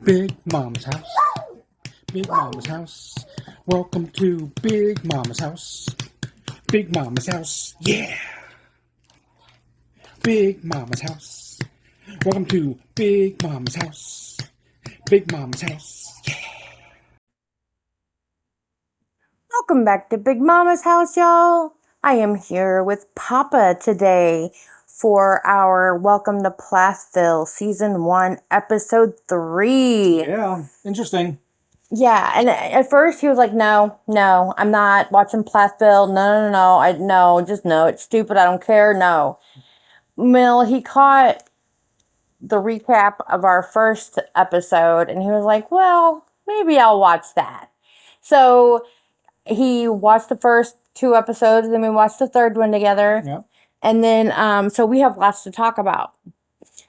Big Mom's house. Big Mama's house. Welcome to Big Mama's house. Big Mama's house. Yeah. Big Mama's house. Welcome to Big Mama's house. Big Mama's house. Yeah. Welcome back to Big Mama's house, y'all. I am here with Papa today for our Welcome to Plathville Season 1, Episode 3. Yeah, interesting. Yeah, and at first he was like, no, I'm not watching Plathville. No, just no, it's stupid, I don't care, no. Well, he caught the recap of our first episode and he was like, well, maybe I'll watch that. So he watched the first 2 episodes, then we watched the third one together. Yeah. And then, so we have lots to talk about.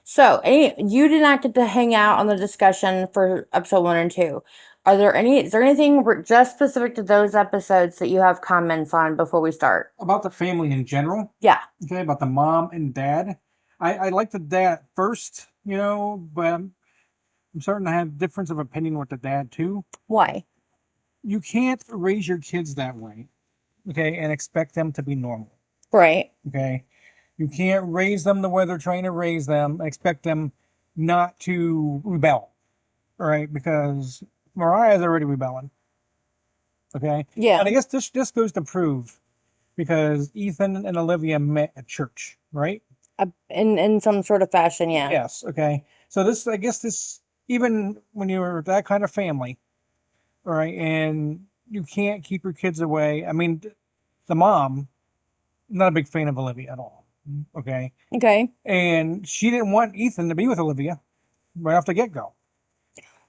So, you did not get to hang out on the discussion for episode 1 and 2. Is there anything just specific to those episodes that you have comments on before we start? About the family in general. Yeah. Okay, about the mom and dad. I like the dad at first, but I'm starting to have difference of opinion with the dad too. Why? You can't raise your kids that way, okay, and expect them to be normal. Right. Okay. You can't raise them the way they're trying to raise them, expect them not to rebel. All right, because Mariah's already rebelling. Okay. Yeah. And I guess this just goes to prove because Ethan and Olivia met at church, right? In some sort of fashion, yeah. Yes. Okay. So I guess this, even when you're that kind of family, all right, and you can't keep your kids away. I mean, the mom, not a big fan of Olivia at all. Okay. Okay. And she didn't want Ethan to be with Olivia right off the get-go.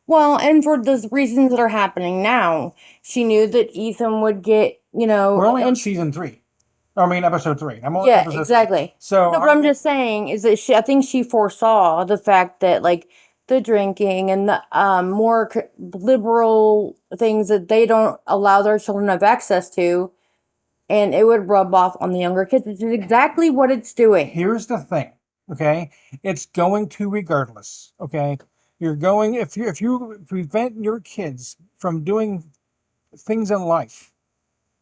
Well, and for the reasons that are happening now, she knew that Ethan would get, We're only on season 3. I mean, episode 3. I'm on yeah, episode 3. exactly. So No, but I'm just saying is that I think she foresaw the fact that like the drinking and the more liberal things that they don't allow their children to have access to, and it would rub off on the younger kids, which is exactly what it's doing. Here's the thing, okay? It's going to regardless, okay? You're going if you prevent your kids from doing things in life,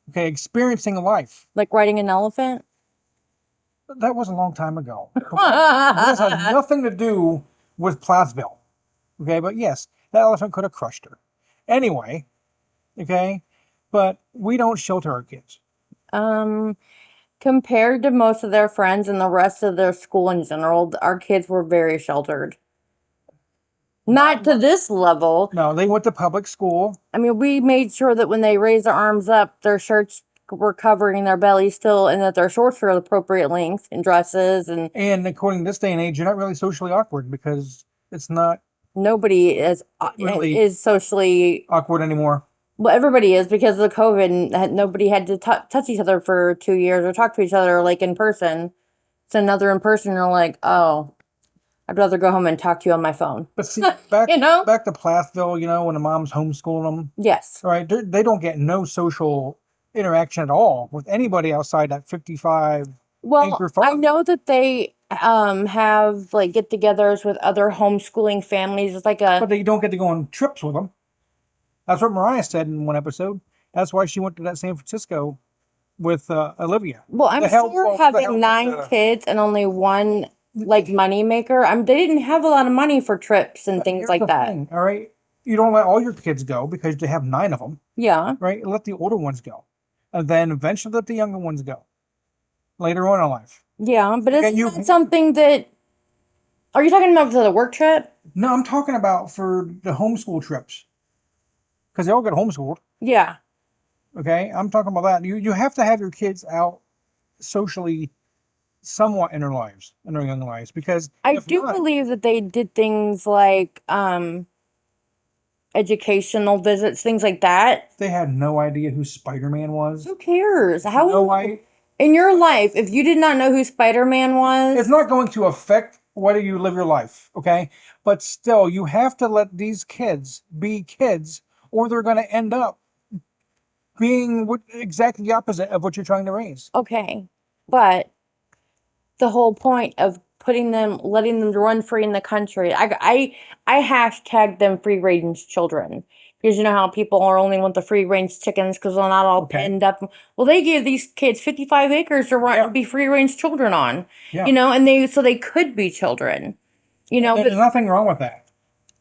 okay, experiencing life. Like riding an elephant? That was a long time ago. This has nothing to do with Plathville. Okay, but yes, that elephant could have crushed her. Anyway, okay, but we don't shelter our kids. Compared to most of their friends and the rest of their school in general, our kids were very sheltered. Not to this level. No, they went to public school. I mean, we made sure that when they raised their arms up, their shirts were covering their bellies still, and that their shorts were the appropriate length, and dresses, And according to this day and age, you're not really socially awkward because it's not nobody really is socially awkward anymore. Well, everybody is because of the COVID, and nobody had to touch each other for 2 years or talk to each other like in person. It's another in person, you're like, oh, I'd rather go home and talk to you on my phone. But see, back You know? back to Plathville, when the moms homeschooling them, Yes. all right, they don't get no social interaction at all with anybody outside that 55 Well, acre I farm. know that they have like get-togethers with other homeschooling families. It's like But they don't get to go on trips with them. That's what Mariah said in one episode. That's why she went to that San Francisco with Olivia. well, I'm The hell- sure well, the having hell- 9 kids and only one like money maker. They didn't have a lot of money for trips and things Here's like the that. thing, all right, you don't let all your kids go because they have 9 of them, Yeah. right? Let the older ones go, and then eventually let the younger ones go later on in life. Yeah, but Okay, isn't that something that... Are you talking about for the work trip? No, I'm talking about for the homeschool trips because they all get homeschooled. Yeah. Okay, I'm talking about that. You have to have your kids out socially, somewhat in their lives, in their young lives, because I if do not, believe that they did things like educational visits, things like that. they had no idea who Spider-Man was. Who cares? How No idea. in your life, if you did not know who Spider-Man was, It's not going to affect whether you live your life, okay? But still, you have to let these kids be kids, or they're going to end up being exactly the opposite of what you're trying to raise. okay. But the whole point of letting them run free in the country. I hashtag them free range children. Because you know how people are only want the free range chickens because they're not all penned up. Well, they gave these kids 55 acres to run to be free range children on. Yeah. You know, and they could be children. You know, there's nothing wrong with that.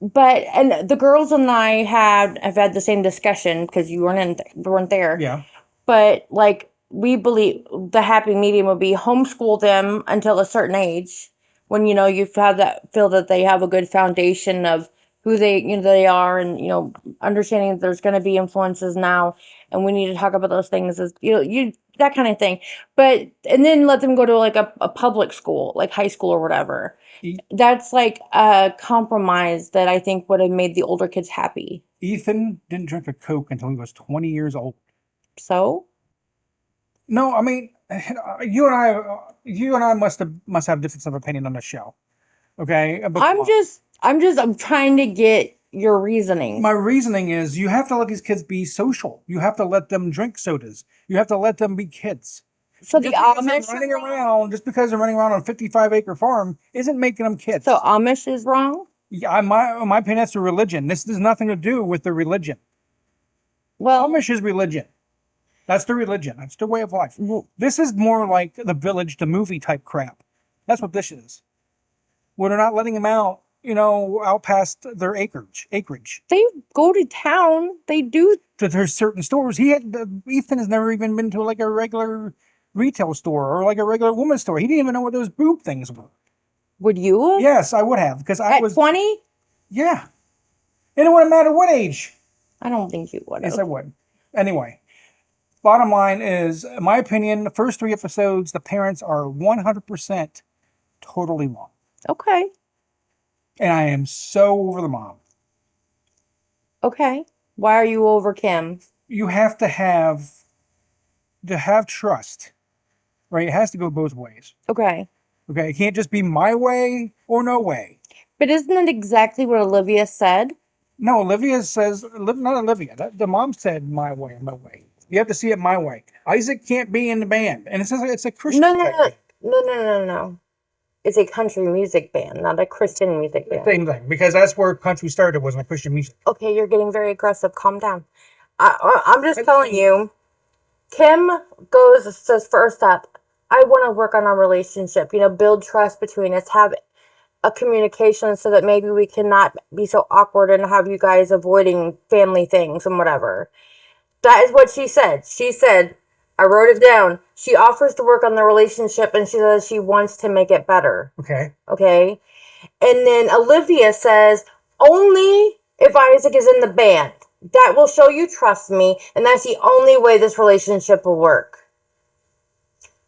But and the girls and I have had the same discussion because you weren't there. Yeah. But like we believe the happy medium would be homeschool them until a certain age when you've had that feel that they have a good foundation of who they are, and understanding that there's going to be influences now, and we need to talk about those things as you that kind of thing. But and then let them go to like a public school, like high school or whatever. That's like a compromise that I think would have made the older kids happy. Ethan didn't drink a Coke until he was 20 years old. So? No, I mean, you and I must have difference of opinion on the show. Okay? But I'm trying to get your reasoning. My reasoning is you have to let these kids be social. You have to let them drink sodas. You have to let them be kids. So the Amish running around, just because they're running around on a 55-acre farm isn't making them kids. So Amish is wrong? Yeah, my opinion, that's a religion. This has nothing to do with the religion. Well, Amish is religion. That's the religion. That's the way of life. This is more like the Village, the movie type crap. That's what this is. Where they're not letting them out, out past their acreage. They go to town. They do. There's certain stores. Ethan has never even been to like a regular retail store or like a regular woman's store. He didn't even know what those boob things were. Would you? Yes, I would have, because I was 20. Yeah, and it wouldn't matter what age. I don't think you would. Yes, I would. Anyway, bottom line is, in my opinion, the first 3 episodes, the parents are 100% totally wrong. Okay. And I am so over the mom. Okay. Why are you over Kim? You have to have trust, right? It has to go both ways. Okay. Okay, it can't just be my way or no way. But isn't it exactly what Olivia said? No, Olivia says, not Olivia. The mom said my way or no way. You have to see it my way. Isaac can't be in the band. And it says it's a Christian band. No. It's a country music band, not a Christian music band. Same thing, because that's where country started, was in Christian music. Okay, you're getting very aggressive. Calm down. I'm just telling you. Kim says first up, I want to work on our relationship, build trust between us, have a communication so that maybe we cannot be so awkward and have you guys avoiding family things and whatever. That is what she said. She said, I wrote it down. She offers to work on the relationship and she says she wants to make it better. Okay. Okay. And then Olivia says, only if Isaac is in the band. That will show you trust me, and that's the only way this relationship will work.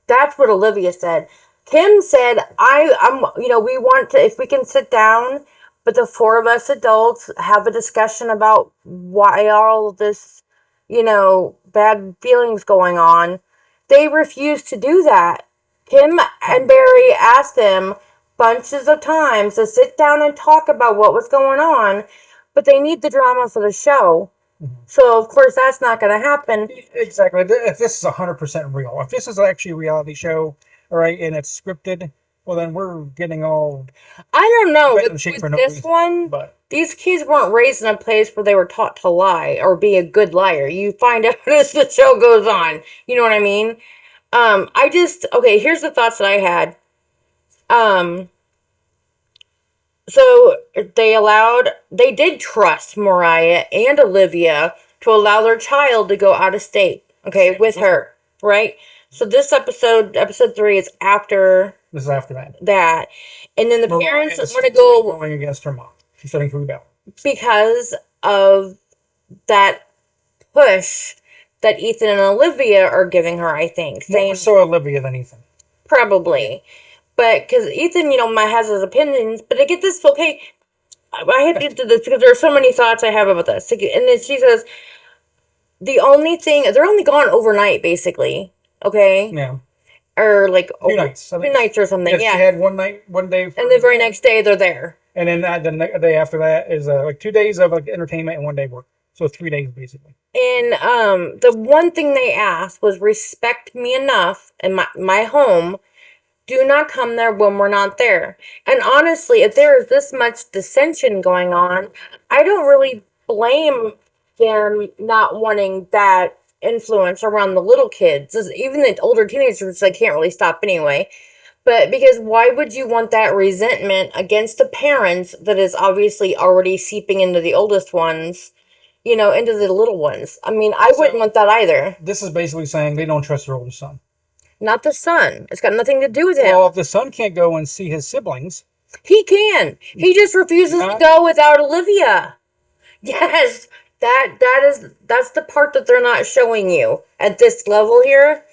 That's what Olivia said. Kim said, we want to, if we can sit down, but the 4 of us adults have a discussion about why all of this, bad feelings going on. They refused to do that. Kim and Barry asked them bunches of times to sit down and talk about what was going on, but they need the drama for the show. Mm-hmm. So, of course, that's not going to happen. Exactly. If this is 100% real, if this is actually a reality show, all right, and it's scripted, well, then we're getting all... I don't know. With this one, these kids weren't raised in a place where they were taught to lie or be a good liar. You find out as the show goes on. You know what I mean? Here's the thoughts that I had. So they did trust Mariah and Olivia to allow their child to go out of state, okay, with her, right? So this episode 3 is after. This is after that. That. And then the parents want to go. Going against her mom. She's starting to rebel. Because of that push that Ethan and Olivia are giving her, I think. More so Olivia than Ethan. Probably. But, because Ethan, has his opinions, but I get this, okay, I have to get to this because there are so many thoughts I have about this. And then she says, they're only gone overnight, basically, okay? Yeah. Or, like, 2 nights. 2 nights or something, yeah. She had one day. And the very next day, they're there. And then the day after that is, 2 days of, entertainment and 1 day work. So 3 days, basically. And, the one thing they asked was respect me enough in my home Do not come there when we're not there. And honestly, if there is this much dissension going on, I don't really blame them not wanting that influence around the little kids. Even the older teenagers, they can't really stop anyway. But because why would you want that resentment against the parents that is obviously already seeping into the oldest ones, into the little ones? I mean, I wouldn't want that either. This is basically saying they don't trust their oldest son. Not the son. It's got nothing to do with him. Well, if the son can't go and see his siblings, He can. He just refuses to go without Olivia. Yes, that's the part that they're not showing you at this level here.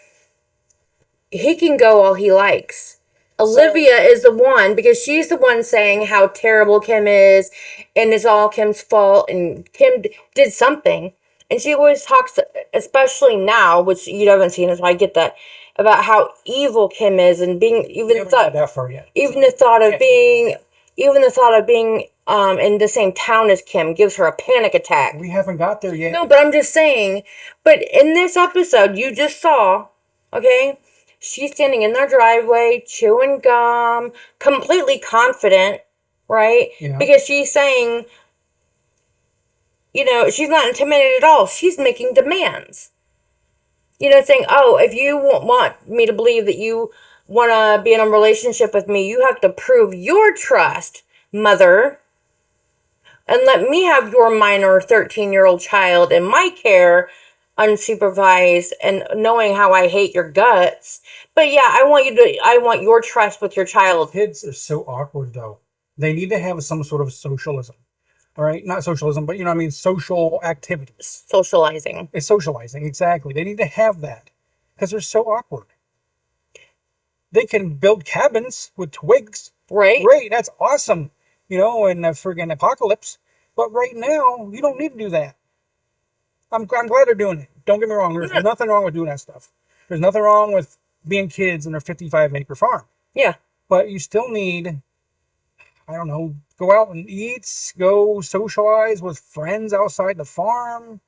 He can go all he likes. Olivia is the one because she's the one saying how terrible Kim is and it's all Kim's fault and Kim did something. And she always talks, especially now, which you haven't seen, so I get that, about how evil Kim is and being we haven't got that far yet. even the thought of being in the same town as Kim gives her a panic attack. We haven't got there yet. No, but I'm just saying. But in this episode, you just saw, okay, she's standing in their driveway, chewing gum, completely confident, right? Yeah. Because she's saying, she's not intimidated at all. She's making demands. Saying, oh, if you want me to believe that you want to be in a relationship with me, you have to prove your trust, mother, and let me have your minor 13-year-old child in my care, unsupervised, and knowing how I hate your guts. But yeah, I want your trust with your child. Kids are so awkward, though. They need to have some sort of socialism. All right, not socialism, but social activities. Socializing. It's socializing, exactly. They need to have that because they're so awkward. They can build cabins with twigs. Right. Great, that's awesome. In a friggin' apocalypse. But right now, you don't need to do that. I'm glad they're doing it. Don't get me wrong. There's nothing wrong with doing that stuff. There's nothing wrong with being kids in a 55-acre farm. Yeah. But you still need, I don't know, go out and eat, go socialize with friends outside the farm.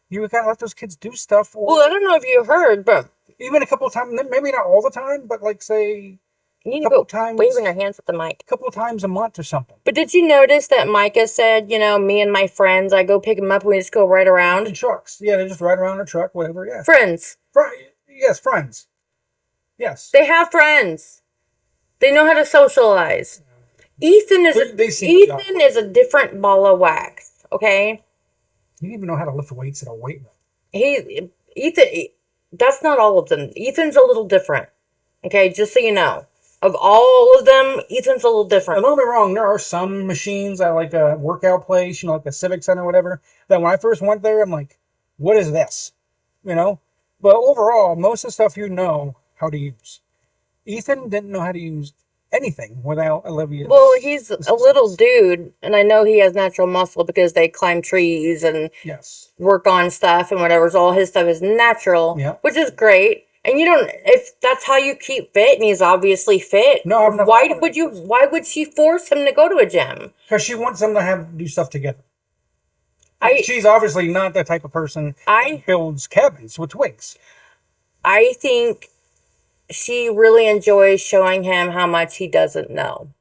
You gotta let those kids do stuff. Well, I don't know if you heard, but even a couple of times, maybe not all the time, but like say you need to go waving your hands at the mic. A couple of times a month or something. But did you notice that Micah said, me and my friends, I go pick them up and we just go right around? In trucks. Yeah, they just ride around in a truck, whatever, yeah. Friends. Yes, friends. Yes. They have friends. They know how to socialize. Ethan is a different ball of wax, okay? He didn't even know how to lift weights at a weight room. Ethan, that's not all of them. Ethan's a little different, okay? Just so you know. Of all of them, Ethan's a little different. Don't get me wrong, there are some machines at like a workout place, like the Civic Center or whatever, that when I first went there, I'm like, what is this? But overall, most of the stuff you know how to use. Ethan didn't know how to use anything without Olivia. Well, he's a little dude, and I know he has natural muscle because they climb trees and work on stuff and whatever. So all his stuff is natural, which is great. And if that's how you keep fit, and he's obviously fit, no, why would she force him to go to a gym? Because she wants them to do stuff together. She's obviously not the type of person that builds cabins with twigs. I think she really enjoys showing him how much he doesn't know.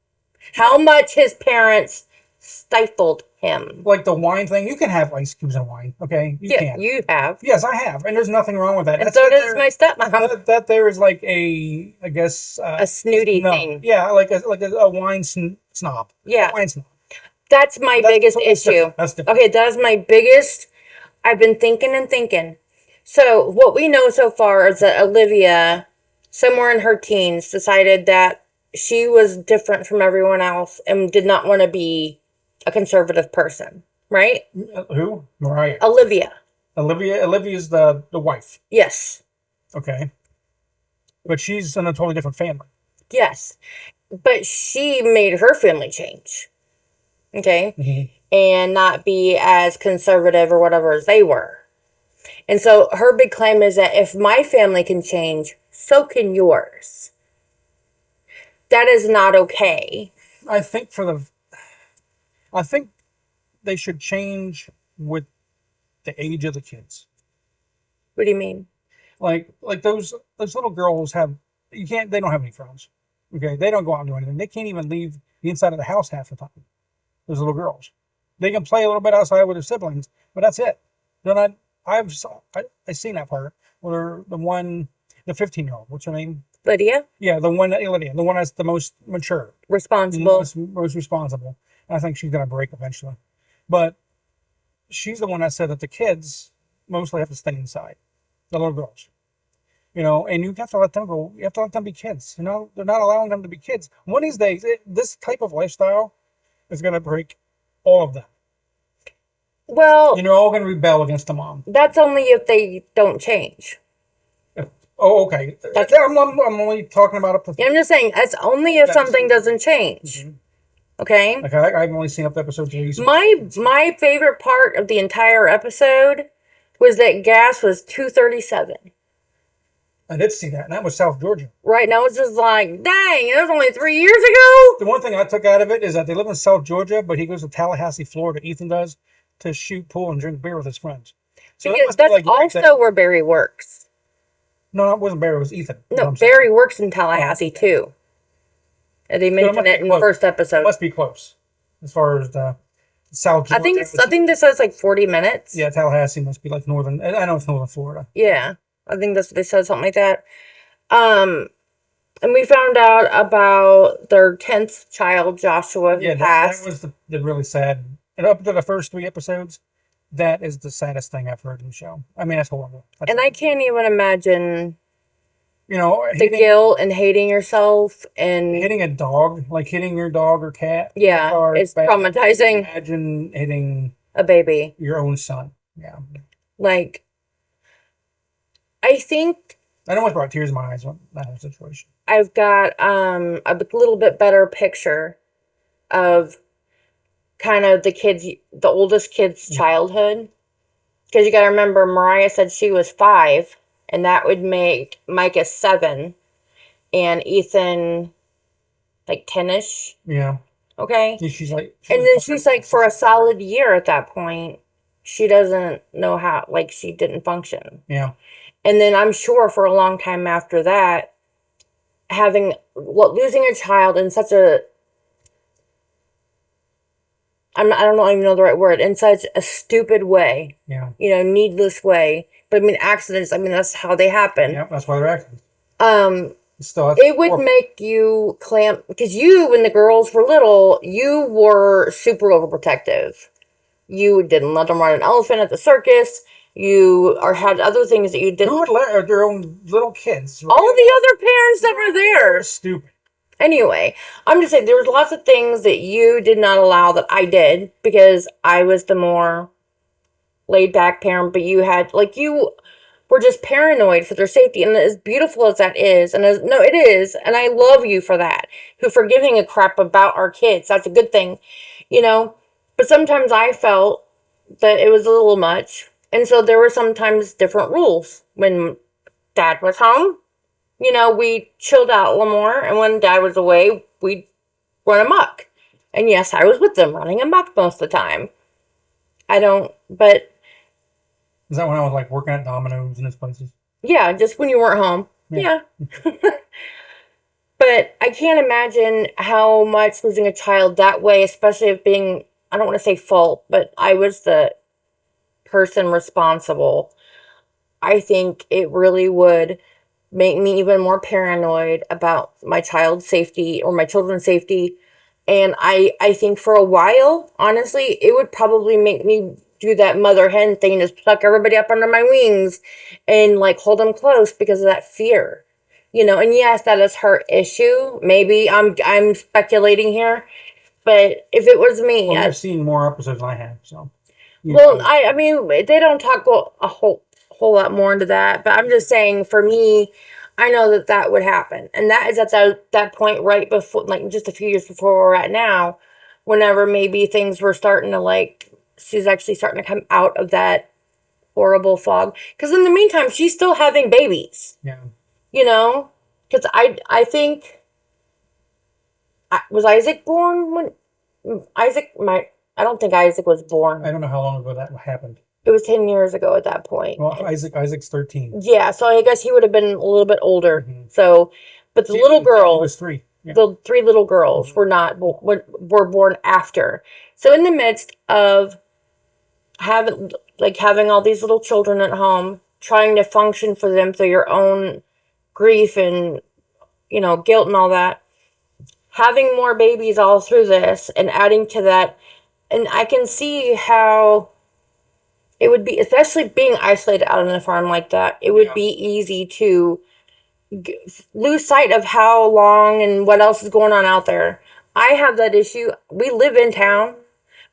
How much his parents stifled him. Like the wine thing. You can have ice cubes in wine, okay? You can. You have. Yes, I have. And there's nothing wrong with that. And so does my stepmom. That there is like a snooty thing. Yeah, like a wine snob. Yeah. A wine snob. That's my biggest issue. That's different. Okay, that is my biggest. I've been thinking. So what we know so far is that Olivia, somewhere in her teens, decided that she was different from everyone else and did not want to be a conservative person, right? Who? Mariah. Olivia. Olivia's the wife. Yes. Okay. But she's in a totally different family. Yes. But she made her family change. Okay? Mm-hmm. And not be as conservative or whatever as they were. And so her big claim is that if my family can change, so can yours. That is not okay. I think they should change with the age of the kids. What do you mean? Like those little girls they don't have any friends. Okay, they don't go out and do anything. They can't even leave the inside of the house half the time. Those little girls, they can play a little bit outside with their siblings, but that's it. They're not. I've seen that part where the 15-year-old, what's her name? Lydia? Yeah, Lydia, the one that's the most mature, Responsible. most responsible. I think she's gonna break eventually, but she's the one that said that the kids mostly have to stay inside, the little girls. And you have to let them go. You have to let them be kids. They're not allowing them to be kids. One of these days, this type of lifestyle is gonna break all of them. Well, And you're all gonna rebel against the mom. that's only if they don't change. Oh, okay. I'm only talking about up to. I'm just saying, that's only if something doesn't change. Mm-hmm. Okay? Okay, I've only seen up to episode 3. So My favorite part of the entire episode was that gas was $2.37. I did see that, and that was South Georgia. Right now, it's just like, dang, that was only 3 years ago. The one thing I took out of it is that they live in South Georgia, but he goes to Tallahassee, Florida. Ethan does, to shoot pool and drink beer with his friends. So that's also where Barry works. No, it wasn't Barry. It was Ethan. No, Barry works in Tallahassee too. And they mentioned it in the first episode. It must be close, as far as the South Georgia. I think this says like 40 minutes. Yeah, Tallahassee must be like northern. I know it's northern Florida. Yeah, I think they said something like that. And we found out about their 10th child, Joshua, who passed. That was the really sad. And up to the first 3 episodes, that is the saddest thing I've heard in the show. I mean, that's horrible. I can't even imagine the guilt and hating yourself and hitting a dog, like hitting your dog or cat. Yeah, it's traumatizing. Imagine hitting a baby, your own son. Yeah, like I think I almost brought tears in my eyes when that whole situation. I've got a little bit better picture of kind of the oldest kid's childhood, because you got to remember Mariah said she was 5, and that would make Micah 7, and Ethan like 10ish. Yeah. Okay. Yeah, she's like for a solid year at that point, she doesn't know how, like, she didn't function. Yeah. And then I'm sure for a long time after that, losing a child in such a, I don't even know the right word, in such a stupid way. Yeah. Needless way. But I mean, accidents, that's how they happen. Yeah, that's why they're accidents. It would make you clamp, because when the girls were little, you were super overprotective. You didn't let them ride an elephant at the circus. You had other things that you didn't. Who would let their own little kids? All the other parents that were there. Stupid. Anyway, I'm just saying there was lots of things that you did not allow that I did, because I was the more laid back parent, but you were just paranoid for their safety. And as beautiful as that is, it is, and I love you for that, for giving a crap about our kids. That's a good thing, but sometimes I felt that it was a little much. And so there were sometimes different rules. When Dad was home, we chilled out a little more. And when Dad was away, we'd run amok. And yes, I was with them running amok most of the time. But... Is that when I was like working at Domino's and those places? Yeah, just when you weren't home. Yeah. But I can't imagine how much losing a child that way, especially if being, I don't want to say fault, but I was the person responsible. I think it really would make me even more paranoid about my child's safety or my children's safety. And I think for a while, honestly, it would probably make me do that mother hen thing, just pluck everybody up under my wings and like hold them close because of that fear. And yes, that is her issue. Maybe I'm speculating here, but if it was me, I've seen more episodes than I have, so. Well, I mean, they don't talk a whole lot more into that, but I'm just saying, for me, I know that would happen. And that is at that point right before, like just a few years before where we're at now, whenever maybe things were starting to she's actually starting to come out of that horrible fog. Because in the meantime, she's still having babies. Yeah. Because I think, was Isaac born when I don't think Isaac was born. I don't know how long ago that happened. It was 10 years ago at that point. Well, Isaac's 13. Yeah, so I guess he would have been a little bit older. Mm-hmm. So, but the little girl... He was 3. The 3 little girls were born after. So in the midst of having all these little children at home, trying to function for them through your own grief and, guilt and all that, having more babies all through this and adding to that, and I can see how it would be, especially being isolated out on a farm like that, it would be easy to lose sight of how long and what else is going on out there. I have that issue. We live in town,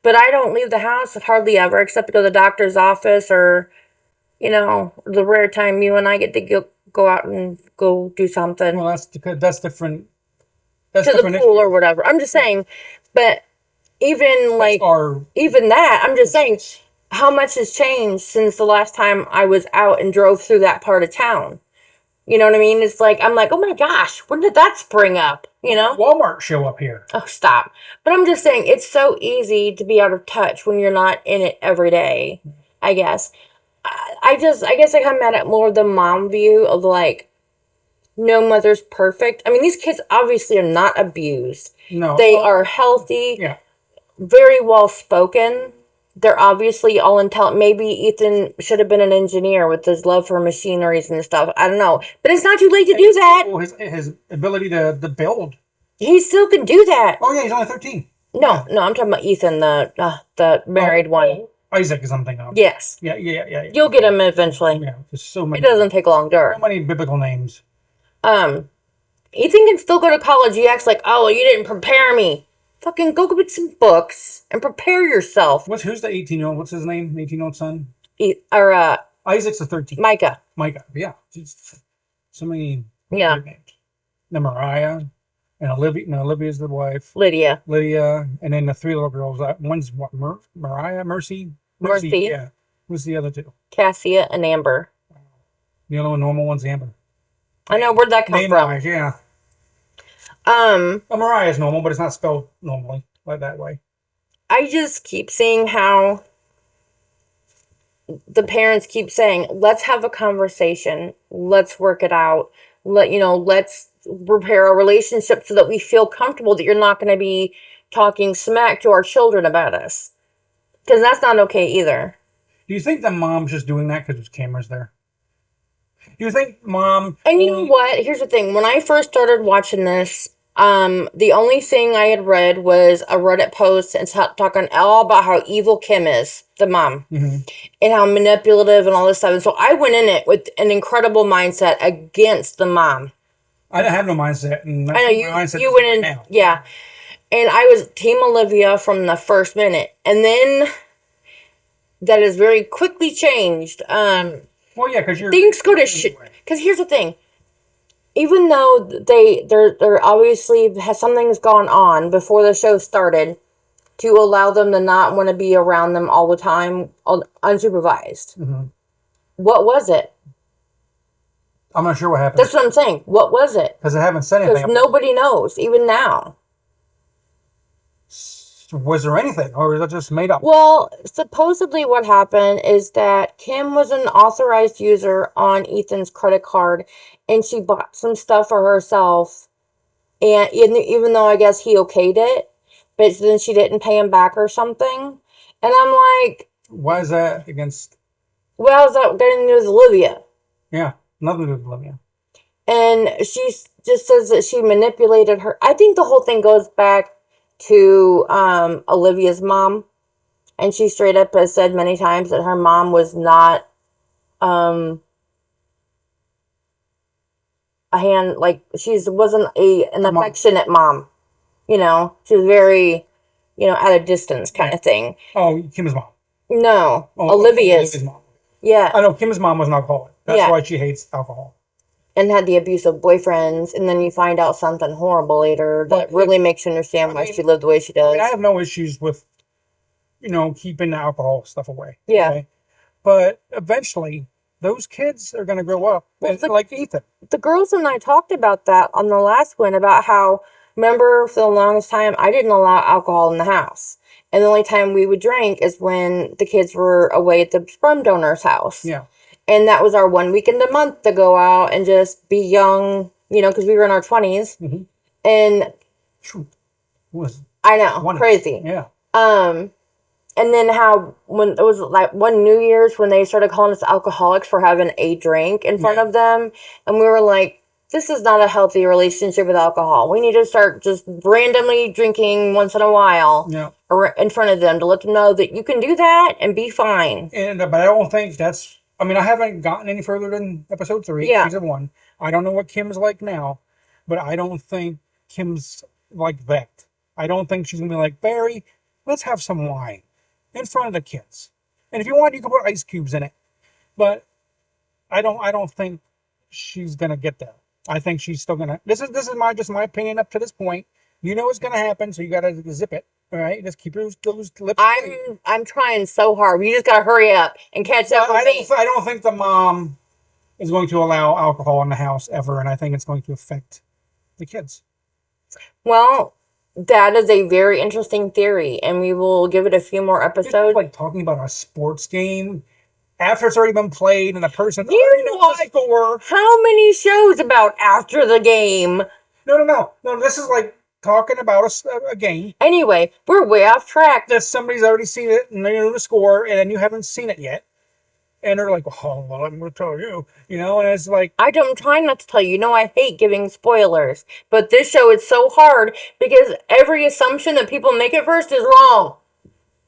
but I don't leave the house hardly ever, except to go to the doctor's office or, the rare time you and I get to go out and go do something. Well, that's different. That's to different the pool or whatever. I'm just saying, but even that, I'm just saying, how much has changed since the last time I was out and drove through that part of town? You know what I mean? It's like, I'm like, oh my gosh, when did that spring up? Walmart show up here. Oh, stop. But I'm just saying, it's so easy to be out of touch when you're not in it every day, I guess. I guess I come at it more the mom view of like, no mother's perfect. I mean, these kids obviously are not abused. No. They are healthy. Yeah. Very well spoken. They're obviously all intelligent. Maybe Ethan should have been an engineer with his love for machineries and stuff. I don't know. But it's not too late to do that. Well, his ability to build. He still can do that. Oh, yeah, he's only 13. No, I'm talking about Ethan, the married one. Isaac is something else. Yes. Yeah. You'll get him eventually. Yeah, there's so many. It doesn't take long, Dirt. So many biblical names. Ethan can still go to college. He acts like, oh, you didn't prepare me. Fucking go get some books and prepare yourself. Who's the 18-year-old? What's his name? 18-year-old son? Isaac's the 13. Micah. Yeah. So many names. The Mariah and Olivia. No, Olivia's the wife. Lydia. And then the 3 little girls. One's what? Mariah? Mercy? Yeah. Who's the other 2? Cassia and Amber. The only normal one's Amber. I know, where'd that come from? Yeah. Mariah's normal, but it's not spelled normally like that way. I just keep seeing how the parents keep saying, let's have a conversation. Let's work it out. Let's repair our relationship so that we feel comfortable that you're not going to be talking smack to our children about us. Because that's not okay either. Do you think the mom's just doing that because there's cameras there? Do you think mom... And you know what? Here's the thing. When I first started watching this, the only thing I had read was a Reddit post and talking all about how evil Kim is, the mom, and how manipulative and all this stuff. And so I went in it with an incredible mindset against the mom. I didn't have no mindset. And I know you went in, now. Yeah. And I was Team Olivia from the first minute. And then that has very quickly changed. Well, yeah, because things go to shit. Because here's the thing. Even though they're obviously something's gone on before the show started to allow them to not want to be around them all the time, unsupervised. What was it? I'm not sure what happened. That's what I'm saying. What was it? Because they haven't said anything. Because nobody knows, even now. Was there anything, or was that just made up? Well, supposedly what happened is that Kim was an authorized user on Ethan's credit card, and she bought some stuff for herself, and even though I guess he okayed it, but then she didn't pay him back or something, and I'm like... Why is that against... Well, is that getting to do with Olivia? Yeah, nothing to do with Olivia. And she just says that she manipulated her. I think the whole thing goes back to Olivia's mom, and she straight up has said many times that her mom was not wasn't an affectionate mom. She was very at a distance kind of thing. Oh, Kim's mom. No, Olivia's mom. Yeah, I know Kim's mom was an alcoholic. That's why she hates alcohol. And had the abusive boyfriends, and then you find out something horrible later that really makes you understand why she lived the way she does. I have no issues with, keeping the alcohol stuff away. Yeah. Okay? But eventually, those kids are going to grow up like Ethan. The girls and I talked about that on the last one, about how, remember, for the longest time, I didn't allow alcohol in the house. And the only time we would drink is when the kids were away at the sperm donor's house. Yeah. And that was our 1 weekend a month to go out and just be young, because we were in our 20s. And Was I know, one crazy. Yeah. And then how when it was like one New Year's when they started calling us alcoholics for having a drink in front of them, and we were like, this is not a healthy relationship with alcohol. We need to start just randomly drinking once in a while or in front of them to let them know that you can do that and be fine. And but I don't think that's. I mean, I haven't gotten any further than episode 3, season 1. I don't know what Kim's like now, but I don't think Kim's like that. I don't think she's gonna be like, Barry, let's have some wine in front of the kids. And if you want, you can put ice cubes in it. But I don't think she's gonna get there. I think she's still gonna. This is just my opinion up to this point. You know what's gonna happen, so you gotta zip it. All right, just keep those lips. I'm trying so hard. You just gotta hurry up and catch up with me. I don't think the mom is going to allow alcohol in the house ever, and I think it's going to affect the kids. Well, that is a very interesting theory, and we will give it a few more episodes. Like talking about a sports game after it's already been played and the person already knows the score. How many shows about after the game? No. This is like talking about a game. Anyway, we're way off track. That somebody's already seen it and they know the score, and you haven't seen it yet. And they're like, oh, well, I'm going to tell you, and it's like... I'm trying not to tell you. You know, I hate giving spoilers. But this show is so hard because every assumption that people make at first is wrong.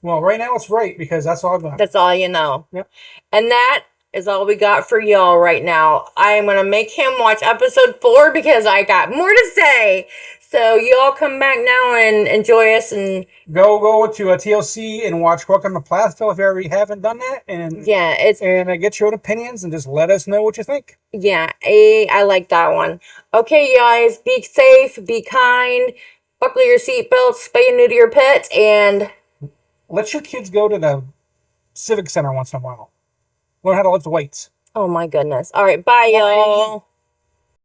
Well, right now it's right because that's all I've got. That's all you know. Yep. And that is all we got for y'all right now. I am going to make him watch episode 4 because I got more to say. So y'all come back now and enjoy us and go to a TLC and watch Welcome to Plathville if you already haven't done that. And get your own opinions and just let us know what you think. Yeah, I like that one. Okay, guys, be safe, be kind, buckle your seatbelts, spay and neuter your pets, and let your kids go to the Civic Center once in a while. Learn how to lift weights. Oh my goodness. All right, bye. Y'all.